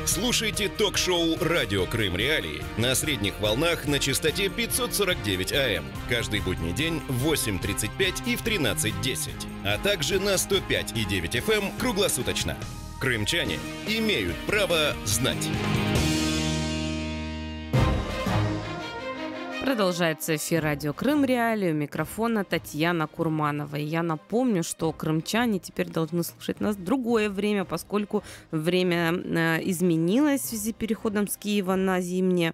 Слушайте ток-шоу «Радио Крым Реалии» на средних волнах на частоте 549 АМ. Каждый будний день в 8:35 и в 13:10. А также на 105,9 FM круглосуточно. Крымчане имеют право знать. Продолжается эфир «Радио Крым Реалии». У микрофона Татьяна Курманова. И я напомню, что крымчане теперь должны слушать нас в другое время, поскольку время изменилось в связи с переходом с Киева на зимнее.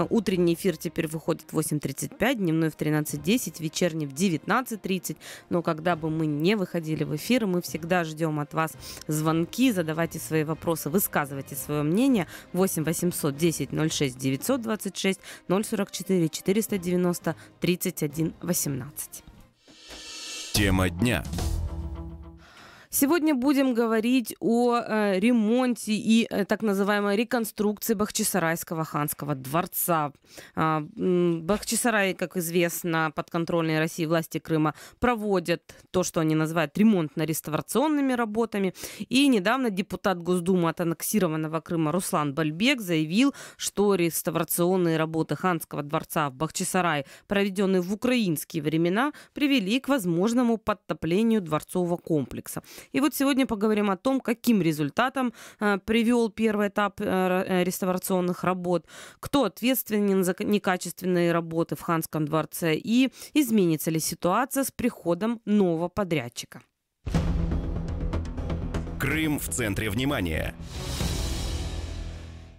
Утренний эфир теперь выходит в 8:35, дневной в 13:10, вечерний в 19:30. Но когда бы мы не выходили в эфир, мы всегда ждем от вас звонки, задавайте свои вопросы, высказывайте свое мнение. 8 800 10 06 926 044 490 31 18. Тема дня. Сегодня будем говорить о ремонте и так называемой реконструкции Бахчисарайского ханского дворца. Бахчисарай, как известно, подконтрольные России власти Крыма проводят то, что они называют ремонтно-реставрационными работами. И недавно депутат Госдумы от аннексированного Крыма Руслан Бальбек заявил, что реставрационные работы ханского дворца в Бахчисарае, проведенные в украинские времена, привели к возможному подтоплению дворцового комплекса. И вот сегодня поговорим о том, каким результатом привел первый этап реставрационных работ, кто ответственен за некачественные работы в ханском дворце и изменится ли ситуация с приходом нового подрядчика. Крым в центре внимания.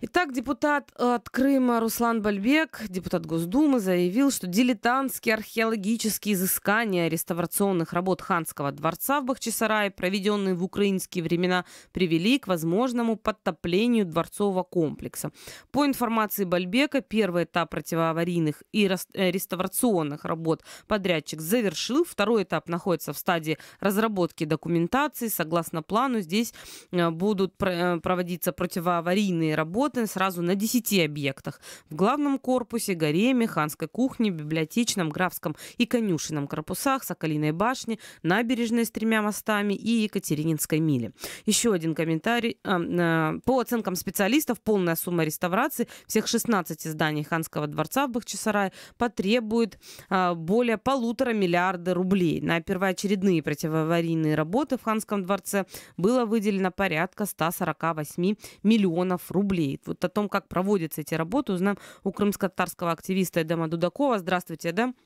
Итак, депутат от Крыма Руслан Бальбек, депутат Госдумы, заявил, что дилетантские археологические изыскания реставрационных работ ханского дворца в Бахчисарае, проведенные в украинские времена, привели к возможному подтоплению дворцового комплекса. По информации Бальбека, первый этап противоаварийных и реставрационных работ подрядчик завершил. Второй этап находится в стадии разработки документации. Согласно плану, здесь будут проводиться противоаварийные работы сразу на 10 объектах. В главном корпусе, гареме, ханской кухне, библиотечном, графском и конюшенном корпусах, Соколиной башне, набережной с 3 мостами и Екатерининской миле. Еще один комментарий. По оценкам специалистов, полная сумма реставрации всех 16 зданий ханского дворца в Бахчисарае потребует более 1,5 миллиарда рублей. На первоочередные противоаварийные работы в ханском дворце было выделено порядка 148 миллионов рублей. Вот о том, как проводятся эти работы, узнаем у крымско-татарского активиста Эдема Дудакова. Здравствуйте, Эдем.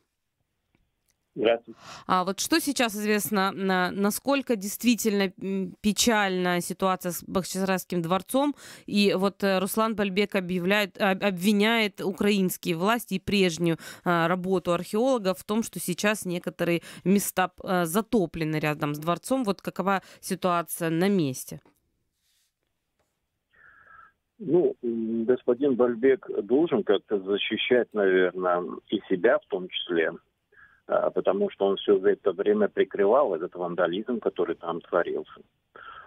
Здравствуйте. А вот что сейчас известно, насколько действительно печальна ситуация с Бахчисарайским дворцом? И вот Руслан Бальбек обвиняет украинские власти и прежнюю работу археологов в том, что сейчас некоторые места затоплены рядом с дворцом. Вот какова ситуация на месте? Господин Бальбек должен как-то защищать, наверное, и себя в том числе, потому что он все за это время прикрывал этот вандализм, который там творился.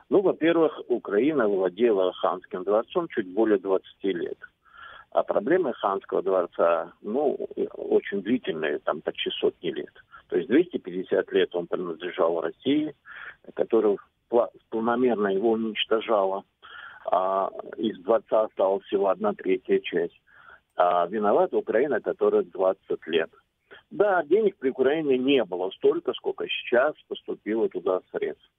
Во-первых, Украина владела ханским дворцом чуть более 20 лет. А проблемы ханского дворца, очень длительные, там почти сотни лет. То есть 250 лет он принадлежал России, которая планомерно его уничтожала. А из дворца осталась всего 1/3 часть. А виновата Украина, которая 20 лет. Да, денег при Украине не было столько, сколько сейчас поступило туда средств.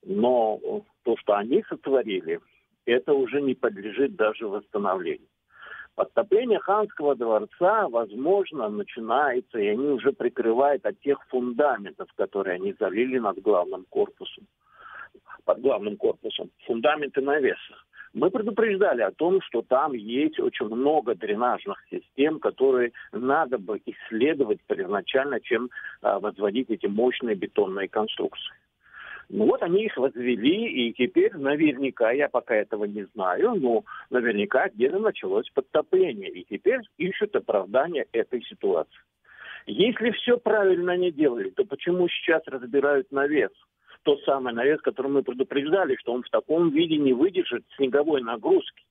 Но то, что они сотворили, это уже не подлежит даже восстановлению. Подтопление ханского дворца, возможно, начинается, и они уже прикрывают от тех фундаментов, которые они залили над главным корпусом. Под главным корпусом. Фундаменты навеса. Мы предупреждали о том, что там есть очень много дренажных систем, которые надо бы исследовать первоначально, чем возводить эти мощные бетонные конструкции. Они их возвели, и теперь наверняка, я пока этого не знаю, но наверняка где-то началось подтопление. И теперь ищут оправдание этой ситуации. Если все правильно они делали, то почему сейчас разбирают навес? Тот самый навес, который мы предупреждали, что он в таком виде не выдержит снеговой нагрузки.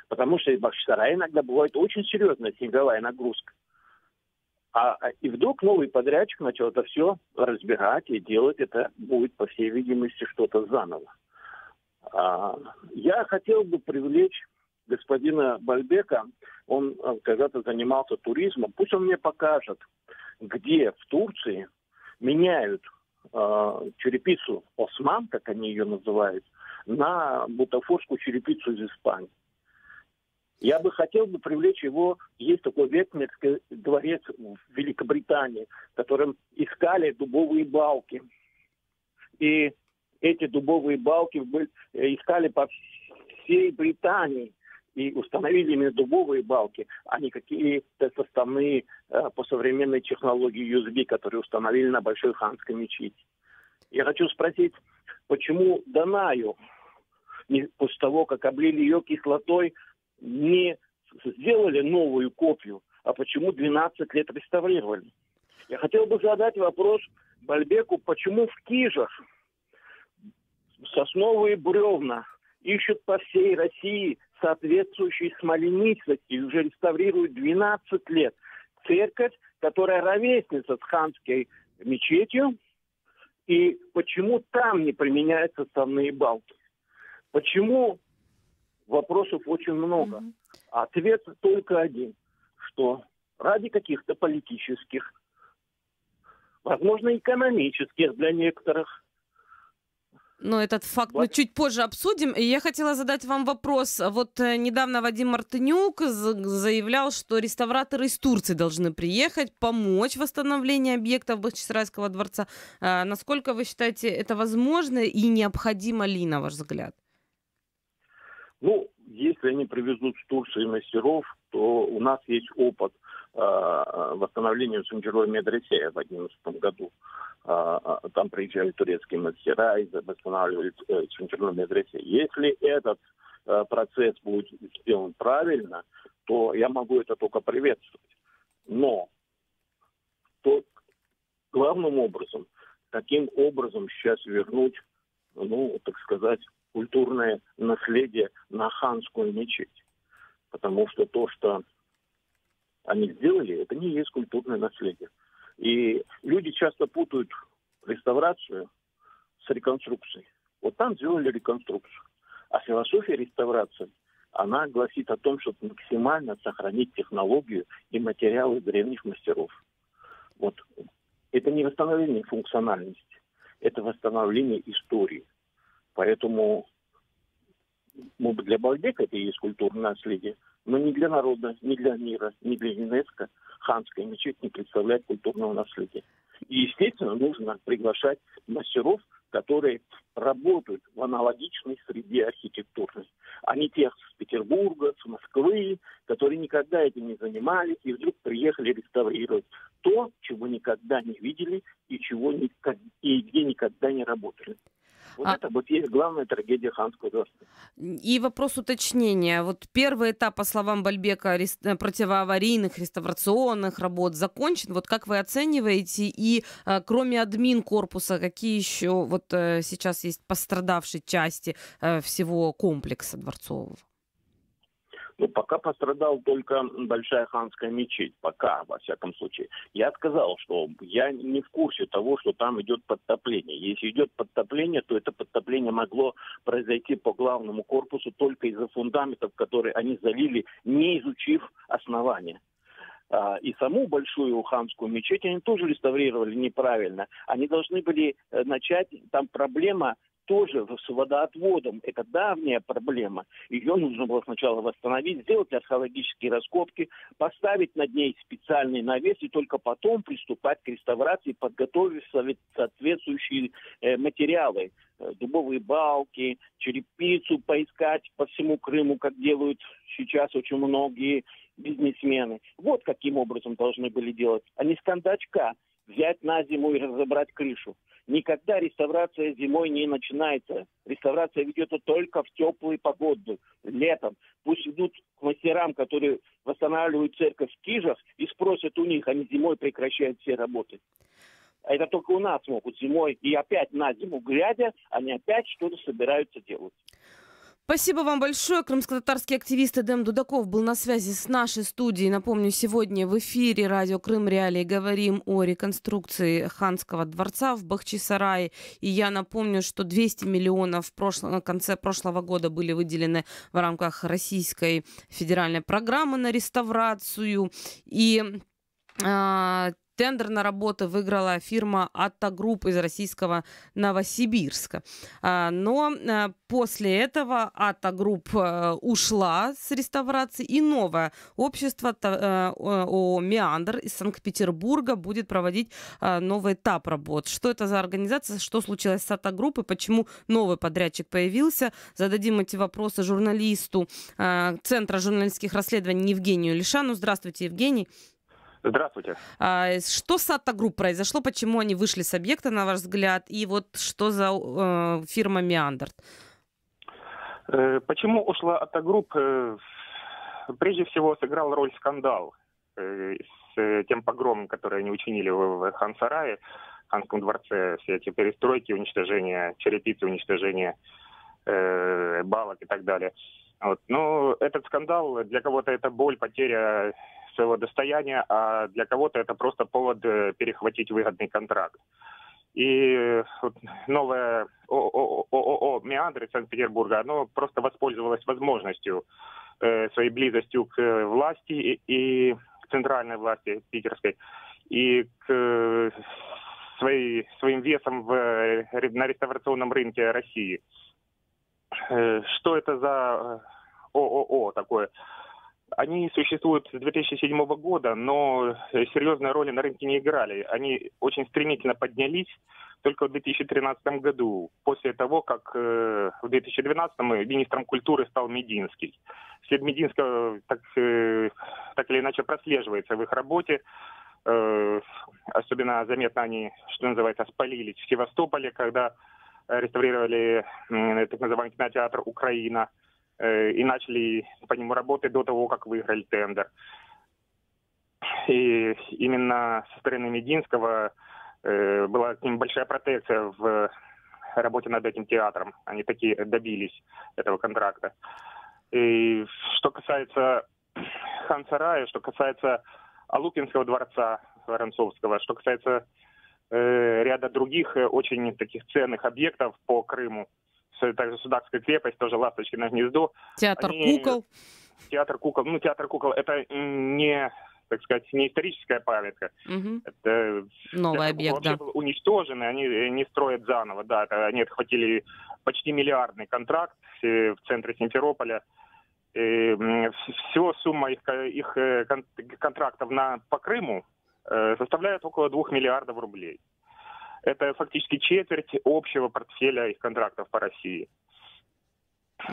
Потому что в Бахчисарае иногда бывает очень серьезная снеговая нагрузка. И вдруг новый подрядчик начал это все разбирать и делать это будет, по всей видимости, что-то заново. Я хотел бы привлечь господина Бальбека, он когда-то занимался туризмом, пусть он мне покажет, где в Турции меняют черепицу Осман, как они ее называют, на бутафорскую черепицу из Испании. Я бы хотел привлечь его, есть такой Вестминстерский дворец в Великобритании, в котором искали дубовые балки. И эти дубовые балки искали по всей Британии. И установили именно дубовые балки, а не какие-то составные по современной технологии USB, которые установили на Большой Ханской мечети. Я хочу спросить, почему Данаю, после того, как облили ее кислотой, не сделали новую копию, а почему 12 лет реставрировали? Я хотел бы задать вопрос Бальбеку, почему в Кижах сосновые бревна ищут по всей России соответствующей смоленистости и уже реставрируют 12 лет. Церковь, которая ровесница с ханской мечетью, и почему там не применяются составные балки? Почему? Вопросов очень много. Ответ только один, что ради каких-то политических, возможно, экономических для некоторых. Но этот факт мы чуть позже обсудим. И я хотела задать вам вопрос. Вот недавно Вадим Мартынюк заявлял, что реставраторы из Турции должны приехать, помочь в восстановлении объектов Бахчисарайского дворца. Насколько вы считаете, это возможно и необходимо ли, на ваш взгляд? Ну, если они привезут с Турции мастеров, то у нас есть опыт восстановления Санчурой Медресе в 2011 году. Там приезжали турецкие мастера и восстанавливали Санчурой Медресе. Если этот процесс будет сделан правильно, то я могу это только приветствовать. Но то главным образом, каким образом сейчас вернуть, ну, так сказать, культурное наследие на ханскую мечеть. Потому что то, что они сделали, это не есть культурное наследие. И люди часто путают реставрацию с реконструкцией. Вот там сделали реконструкцию. А философия реставрации, она гласит о том, чтобы максимально сохранить технологию и материалы древних мастеров. Вот. Это не восстановление функциональности, это восстановление истории. Поэтому, может быть, для Бальбека это и есть культурное наследие, но не для народа, не для мира, не для ЮНЕСКО ханская мечеть не представляет культурного наследия. И, естественно, нужно приглашать мастеров, которые работают в аналогичной среде архитектурной, а не тех с Петербурга, с Москвы, которые никогда этим не занимались и вдруг приехали реставрировать то, чего никогда не видели и где никогда не работали. Вот это вот есть главная трагедия ханского дворца. И вопрос уточнения. Вот первый этап, по словам Бальбека, противоаварийных, реставрационных работ закончен. Вот как вы оцениваете? И кроме админ-корпуса, какие еще вот сейчас есть пострадавшие части всего комплекса дворцового? Ну, пока пострадал только Большая Ханская мечеть. Пока, во всяком случае. Я сказал, что я не в курсе того, что там идет подтопление. Если идет подтопление, то это подтопление могло произойти по главному корпусу только из-за фундаментов, которые они залили, не изучив основания. И саму Большую Ханскую мечеть они тоже реставрировали неправильно. Они должны были начать, там проблема тоже с водоотводом. Это давняя проблема. Ее нужно было сначала восстановить, сделать археологические раскопки, поставить над ней специальный навес и только потом приступать к реставрации, подготовив соответствующие материалы. Дубовые балки, черепицу поискать по всему Крыму, как делают сейчас очень многие бизнесмены. Вот каким образом должны были делать. А не с кондачка взять на зиму и разобрать крышу. Никогда реставрация зимой не начинается. Реставрация ведется только в теплые погоды, летом. Пусть идут к мастерам, которые восстанавливают церковь в Кижах, и спросят у них, они зимой прекращают все работы. А это только у нас могут зимой. И опять на зиму глядя, они опять что-то собираются делать. Спасибо вам большое. Крымско-татарский активист Эдем Дудаков был на связи с нашей студией. Напомню, сегодня в эфире радио Крым Реалии говорим о реконструкции ханского дворца в Бахчисарае. И я напомню, что 200 миллионов в конце прошлого года были выделены в рамках Российской федеральной программы на реставрацию. И тендер на работы выиграла фирма «Атта Групп» из российского Новосибирска. Но после этого «Атта Групп» ушла с реставрации, и новое общество ООО «Меандр» из Санкт-Петербурга будет проводить новый этап работ. Что это за организация, что случилось с «Атта Групп» и почему новый подрядчик появился? Зададим эти вопросы журналисту Центра журналистских расследований Евгению Лишану. Здравствуйте, Евгений. Здравствуйте. Что с «Атта Групп» произошло? Почему они вышли с объекта, на ваш взгляд? И вот что за фирма «Меандр»? Почему ушла «Атта Групп»? Прежде всего сыграл роль скандал с тем погромом, который они учинили в Хан-Сарае, в Ханском дворце. Все эти перестройки, уничтожение черепицы, уничтожение балок и так далее. Вот. Но этот скандал, для кого-то это боль, потеря своего достояния, а для кого-то это просто повод перехватить выгодный контракт. И вот новое ООО «Меандр» из Санкт-Петербурга, оно просто воспользовалось возможностью, своей близостью к власти и к центральной власти питерской, и к своим весом на реставрационном рынке России. Что это за ООО такое? Они существуют с 2007 года, но серьезной роли на рынке не играли. Они очень стремительно поднялись только в 2013 году, после того, как в 2012 министром культуры стал Мединский. След Мединского так или иначе прослеживается в их работе. Особенно заметно они, что называется, спалились в Севастополе, когда реставрировали так называемый кинотеатр «Украина», и начали по нему работать до того, как выиграли тендер. И именно со стороны Мединского была к ним большая протекция в работе над этим театром. Они таки добились этого контракта. И что касается Хан-Сарая, что касается Алукинского дворца Воронцовского, что касается ряда других очень таких ценных объектов по Крыму, также Судакская крепость, тоже Ласточкино гнездо. Театр кукол. Театр кукол это не, так сказать, не историческая памятка. Угу. Это новый объект, да. Был уничтожен, и они не строят заново. Да, они отхватили почти миллиардный контракт в центре Симферополя. Всего сумма их контрактов по Крыму составляет около 2 миллиардов рублей. Это фактически четверть общего портфеля их контрактов по России.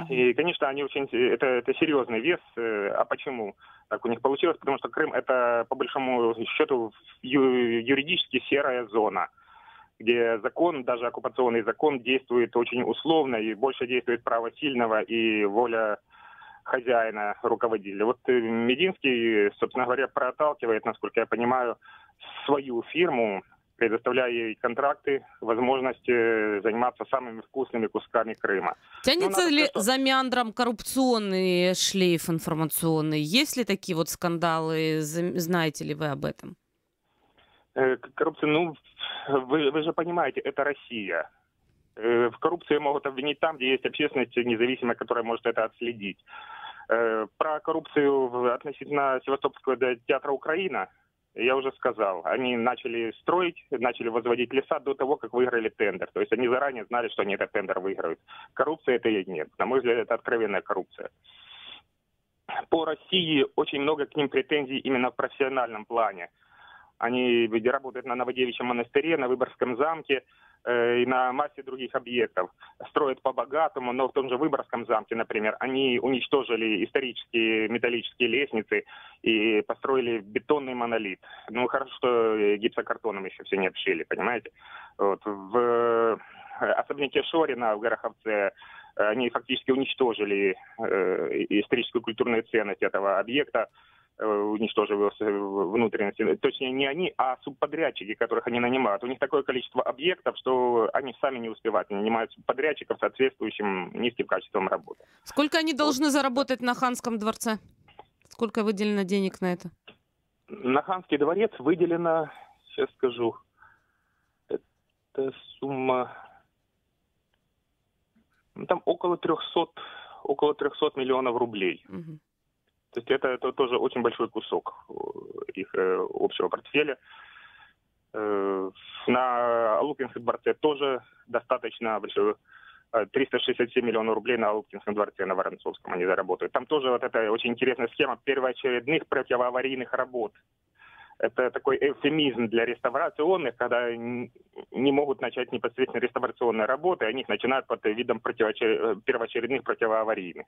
И, конечно, это серьезный вес. А почему так у них получилось? Потому что Крым — это, по большому счету, юридически серая зона, где закон, даже оккупационный закон, действует очень условно, и больше действует право сильного и воля хозяина, руководителя. Вот Мединский, собственно говоря, проталкивает, насколько я понимаю, свою фирму, предоставляя ей контракты, возможность заниматься самыми вкусными кусками Крыма. Тянется ли за «Меандром» коррупционный шлейф информационный? Есть ли такие вот скандалы? Знаете ли вы об этом? Коррупция, вы же понимаете, это Россия. В коррупции могут обвинить там, где есть общественность независимая, которая может это отследить. Про коррупцию относительно Севастопольского театра «Украина» я уже сказал. Они начали строить, начали возводить леса до того, как выиграли тендер. То есть они заранее знали, что они этот тендер выиграют. Коррупции это и нет. На мой взгляд, это откровенная коррупция. По России очень много к ним претензий именно в профессиональном плане. Они работают на Новодевичьем монастыре, на Выборгском замке и на массе других объектов. Строят по-богатому, но в том же Выборгском замке, например, они уничтожили исторические металлические лестницы и построили бетонный монолит. Хорошо, что гипсокартоном еще все не обшили, понимаете? Вот. В особняке Шорина в Гороховце они фактически уничтожили историческую культурную ценность этого объекта. уничтожив внутренности. Точнее, не они, а субподрядчики, которых они нанимают. У них такое количество объектов, что они сами не успевают. Они нанимают субподрядчиков с соответствующим низким качеством работы. Сколько они должны заработать на Ханском дворце? Сколько выделено денег на это? На Ханский дворец выделено, сейчас скажу, это сумма, там около 300 миллионов рублей. Угу. То есть это тоже очень большой кусок их общего портфеля. На Алупинском дворце тоже достаточно большой. 367 миллионов рублей на Алупинском дворце на Воронцовском они заработают. Там тоже вот эта очень интересная схема первоочередных противоаварийных работ. Это такой эвфемизм для реставрационных, когда не могут начать непосредственно реставрационные работы, они их начинают под видом первоочередных противоаварийных.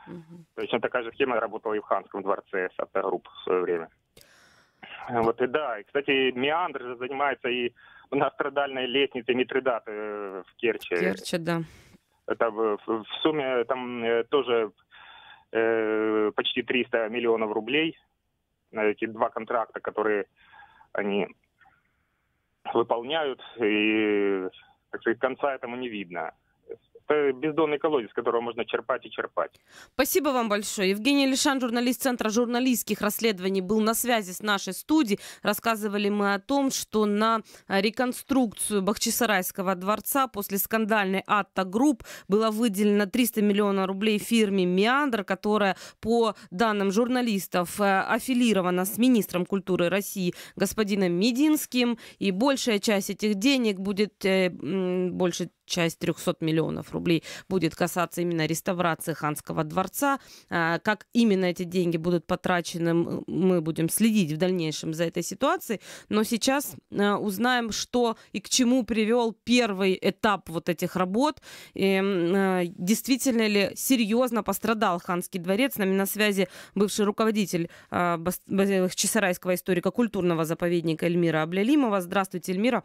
Угу. Точно такая же схема работала и в Ханском дворце с Автогрупп в свое время. Вот и да, и, кстати, Меандр же занимается и многострадальной лестницей Митридата в Керчи. Керчи, да. Это в сумме там тоже почти 300 миллионов рублей на эти два контракта, которые они выполняют, и, так сказать, конца этому не видно. Это бездонный колодец, с которого можно черпать и черпать. Спасибо вам большое. Евгений Лишан, журналист Центра журналистских расследований, был на связи с нашей студией. Рассказывали мы о том, что на реконструкцию Бахчисарайского дворца после скандальной Атта Групп было выделено 300 миллионов рублей фирме «Меандр», которая, по данным журналистов, аффилирована с министром культуры России господином Мединским. И большая часть этих денег будет, часть 300 миллионов рублей будет касаться именно реставрации Ханского дворца. Как именно эти деньги будут потрачены, мы будем следить в дальнейшем за этой ситуацией. Но сейчас узнаем, что и к чему привел первый этап вот этих работ. И действительно ли серьезно пострадал Ханский дворец. С нами на связи бывший руководитель Бахчисарайского историко-культурного заповедника Эльмира Аблялимова. Здравствуйте, Эльмира.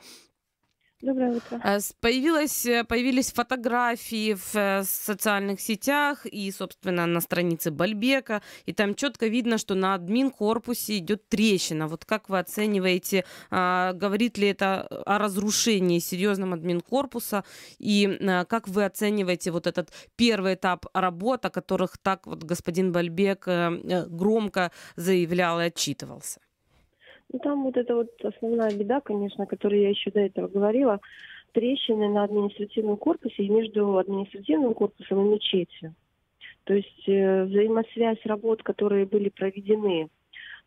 Доброе утро. Появились фотографии в социальных сетях и, собственно, на странице Бальбека. И там четко видно, что на админкорпусе идет трещина. Вот как вы оцениваете, говорит ли это о разрушении серьезном админкорпуса? И как вы оцениваете вот этот первый этап работ, о которых так вот господин Бальбек громко заявлял и отчитывался? Ну, там вот это вот основная беда, конечно, о которой я еще до этого говорила, трещины на административном корпусе и между административным корпусом и мечетью. То есть взаимосвязь работ, которые были проведены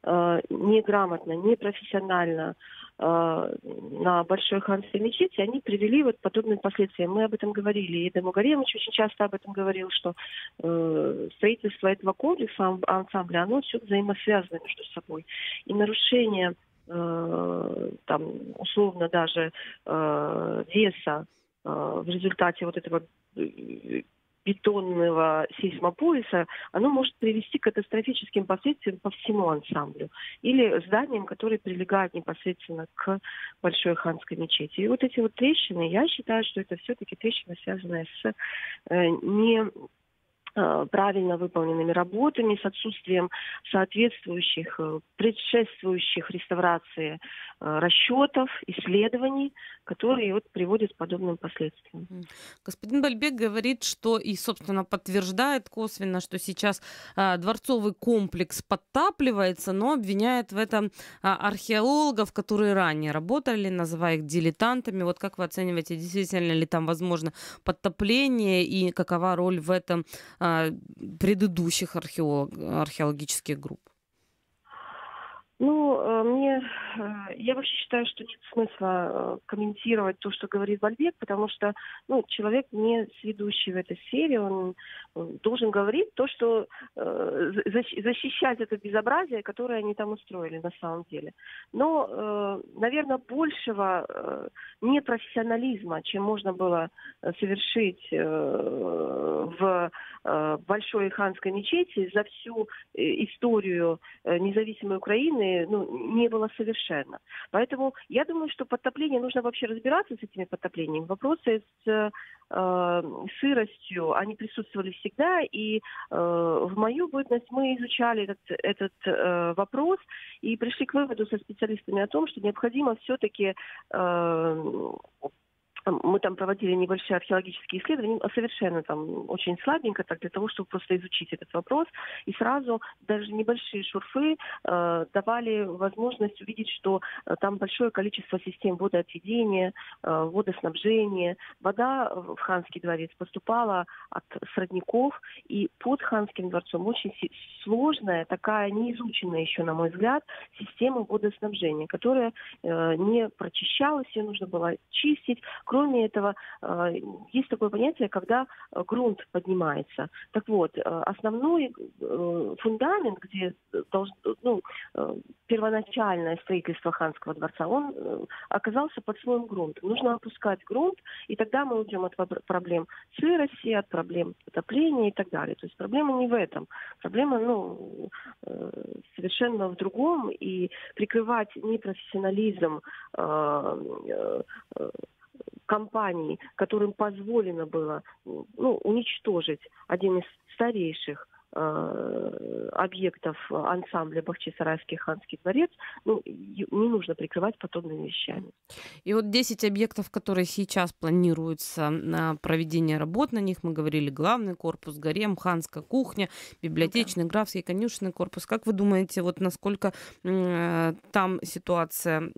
неграмотно, непрофессионально на Большой Ханской мечети, они привели вот к подобным последствиям. Мы об этом говорили. И Эдем Угаремович очень часто об этом говорил, что строительство этого комплекса, ансамбля, оно все взаимосвязано между собой. И нарушение там, условно даже веса в результате вот этого бетонного сейсмопояса, оно может привести к катастрофическим последствиям по всему ансамблю. Или зданиям, которые прилегают непосредственно к Большой Ханской мечети. И вот эти вот трещины, я считаю, что это все-таки трещины, связанные с правильно выполненными работами, с отсутствием соответствующих, предшествующих реставрации расчетов, исследований, которые вот приводят к подобным последствиям. Господин Бальбек говорит, что и, собственно, подтверждает косвенно, что сейчас дворцовый комплекс подтапливается, но обвиняет в этом археологов, которые ранее работали, называя их дилетантами. Вот как вы оцениваете, действительно ли там возможно подтопление и какова роль в этом предыдущих археологических групп? Ну, я вообще считаю, что нет смысла комментировать то, что говорит Бальбек, потому что, человек не сведущий в этой сфере, он должен говорить то, что защищать это безобразие, которое они там устроили на самом деле. Но, наверное, большего непрофессионализма, чем можно было совершить в Большой Ханской мечети за всю историю независимой Украины, стороны, не было совершенно. Поэтому я думаю, что подтопление, нужно вообще разбираться с этими подтоплениями. Вопросы с сыростью, они присутствовали всегда, и в мою бытность мы изучали этот вопрос и пришли к выводу со специалистами о том, что необходимо все-таки мы там проводили небольшие археологические исследования, совершенно там очень слабенько, так для того, чтобы просто изучить этот вопрос. И сразу даже небольшие шурфы давали возможность увидеть, что там большое количество систем водоотведения, водоснабжения. Вода в Ханский дворец поступала от сродников, и под Ханским дворцом очень сложная, такая неизученная еще, на мой взгляд, система водоснабжения, которая не прочищалась, ее нужно было чистить. Кроме этого, есть такое понятие, когда грунт поднимается. Так вот, основной фундамент, где первоначальное строительство Ханского дворца, он оказался под слоем грунта. Нужно опускать грунт, и тогда мы уйдем от проблем сырости, от проблем потопления и так далее. То есть проблема не в этом. Проблема совершенно в другом, и прикрывать непрофессионализм компаний, которым позволено было уничтожить один из старейших объектов ансамбля Бахчисарайский Ханский дворец, не нужно прикрывать подобными вещами. И вот 10 объектов, которые сейчас планируются на проведение работ на них, мы говорили, главный корпус, гарем, ханская кухня, библиотечный, графский, конюшенный корпус. Как вы думаете, вот насколько там ситуация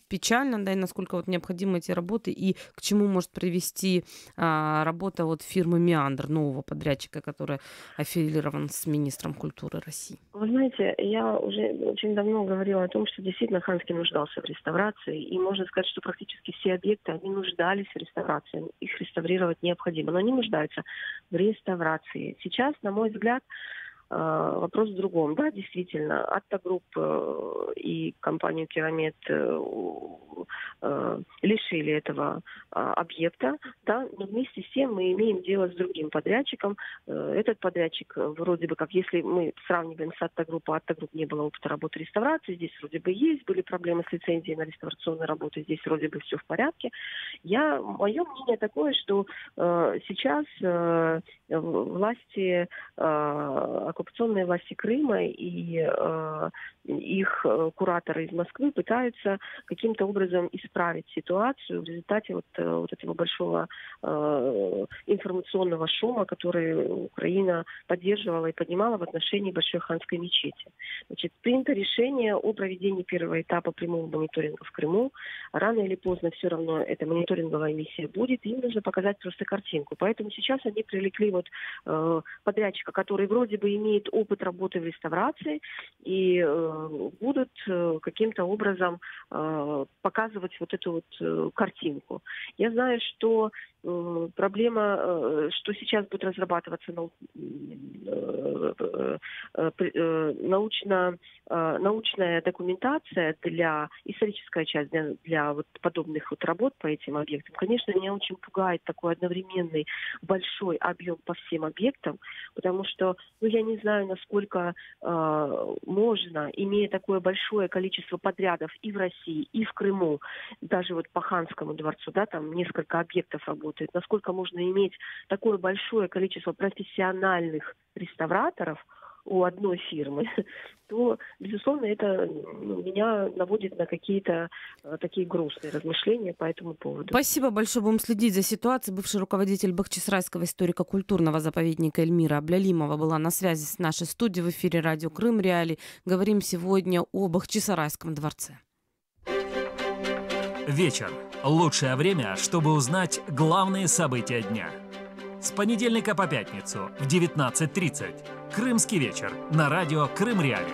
печальна, да, и насколько вот необходимы эти работы, и к чему может привести работа вот фирмы «Меандр», нового подрядчика, который аффилирован с министром культуры России? Вы знаете, я уже очень давно говорила о том, что действительно Ханский нуждался в реставрации, и можно сказать, что практически все объекты, они нуждались в реставрации, их реставрировать необходимо, но они нуждаются в реставрации. Сейчас, на мой взгляд, вопрос в другом. Да, действительно, Атта Групп и компанию Керамет лишили этого объекта, да, но вместе с тем мы имеем дело с другим подрядчиком. Этот подрядчик вроде бы как, если мы сравниваем с Атта Групп не было опыта работы реставрации, здесь вроде бы есть, были проблемы с лицензией на реставрационные работы, здесь вроде бы все в порядке. Мое мнение такое, что сейчас власти, оккупационные власти Крыма и их кураторы из Москвы пытаются каким-то образом исправить ситуацию в результате вот этого большого информационного шума, который Украина поддерживала и поднимала в отношении Большой Ханской мечети. Значит, принято решение о проведении первого этапа прямого мониторинга в Крыму. Рано или поздно все равно эта мониторинговая миссия будет, и им нужно показать просто картинку. Поэтому сейчас они привлекли подрядчика, который вроде бы имеет опыт работы в реставрации, и будут каким-то образом показывать вот эту вот картинку. Я знаю, что проблема, что сейчас будет разрабатываться научная документация историческая часть для вот подобных вот работ по этим объектам. Конечно, меня очень пугает такой одновременный большой объем по всем объектам, потому что, я не знаю, насколько можно, имея такое большое количество подрядов и в России, и в Крыму, даже вот по Ханскому дворцу, да, там несколько объектов работает, насколько можно иметь такое большое количество профессиональных реставраторов у одной фирмы, то, безусловно, это меня наводит на какие-то такие грустные размышления по этому поводу. Спасибо большое. Будем следить за ситуацией. Бывший руководитель Бахчисарайского историко-культурного заповедника Эльмира Аблялимова была на связи с нашей студией в эфире радио Крым Реалии. Говорим сегодня о Бахчисарайском дворце. Вечер. Лучшее время, чтобы узнать главные события дня. С понедельника по пятницу в 19:30. Крымский вечер на радио Крым Реалии.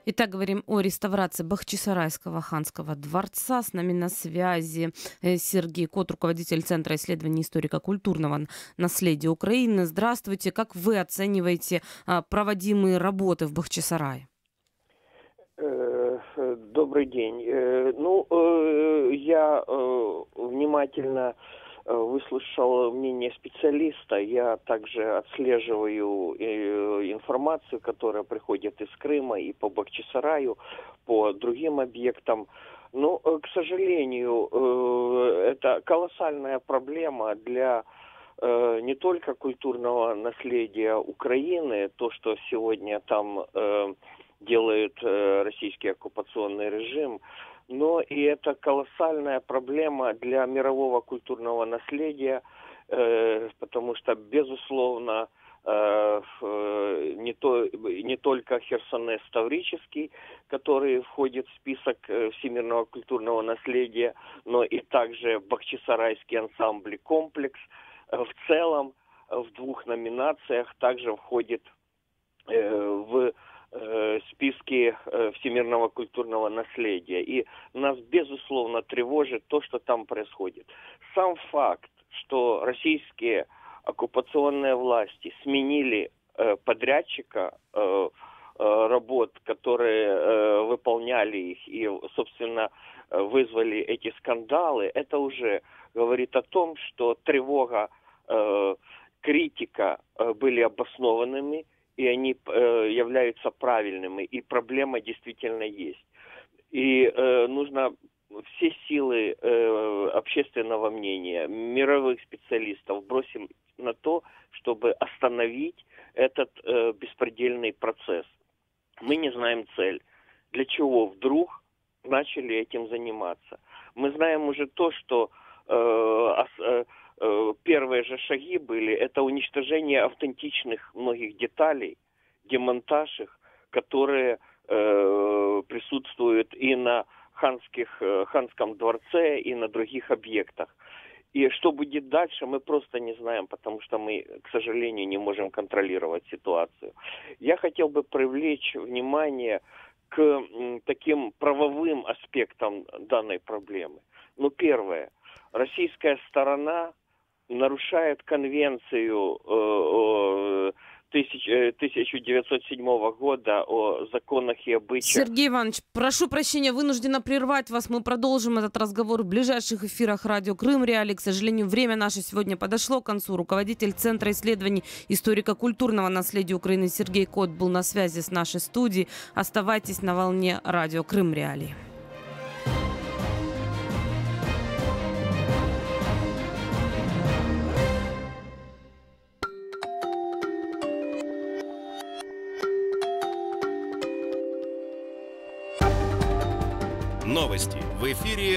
Итак, говорим о реставрации Бахчисарайского ханского дворца. С нами на связи Сергей Кот, руководитель Центра исследований историко-культурного наследия Украины. Здравствуйте. Как вы оцениваете проводимые работы в Бахчисарае? Добрый день. Я внимательно выслушал мнение специалиста. Я также отслеживаю информацию, которая приходит из Крыма и по Бахчисараю, по другим объектам. Но, к сожалению, это колоссальная проблема для не только культурного наследия Украины, то, что сегодня там делает российский оккупационный режим, но и это колоссальная проблема для мирового культурного наследия, потому что, безусловно, не только Херсонес Таврический, который входит в список всемирного культурного наследия, но и также Бахчисарайский ансамбль «Комплекс» в целом в 2 номинациях также входит в списки всемирного культурного наследия. И нас, безусловно, тревожит то, что там происходит. Сам факт, что российские оккупационные власти сменили подрядчика работ, которые выполняли их и, собственно, вызвали эти скандалы, это уже говорит о том, что тревога, критика были обоснованными, и они являются правильными, и проблема действительно есть. И нужно все силы общественного мнения, мировых специалистов бросим на то, чтобы остановить этот беспредельный процесс. Мы не знаем цель. Для чего вдруг начали этим заниматься? Мы знаем уже то, что первые же шаги были, это уничтожение автентичных многих деталей, демонтаж их, которые присутствуют и на Ханском дворце, и на других объектах. И что будет дальше, мы просто не знаем, потому что мы, к сожалению, не можем контролировать ситуацию. Я хотел бы привлечь внимание к таким правовым аспектам данной проблемы. Ну, первое. Российская сторона нарушает конвенцию 1907 года о законах и обычаях. Сергей Иванович, прошу прощения, вынуждена прервать вас. Мы продолжим этот разговор в ближайших эфирах радио Крым Реалии. К сожалению, время наше сегодня подошло к концу. Руководитель Центра исследований историко-культурного наследия Украины Сергей Кот был на связи с нашей студией. Оставайтесь на волне радио Крым Реалии. Новости в эфире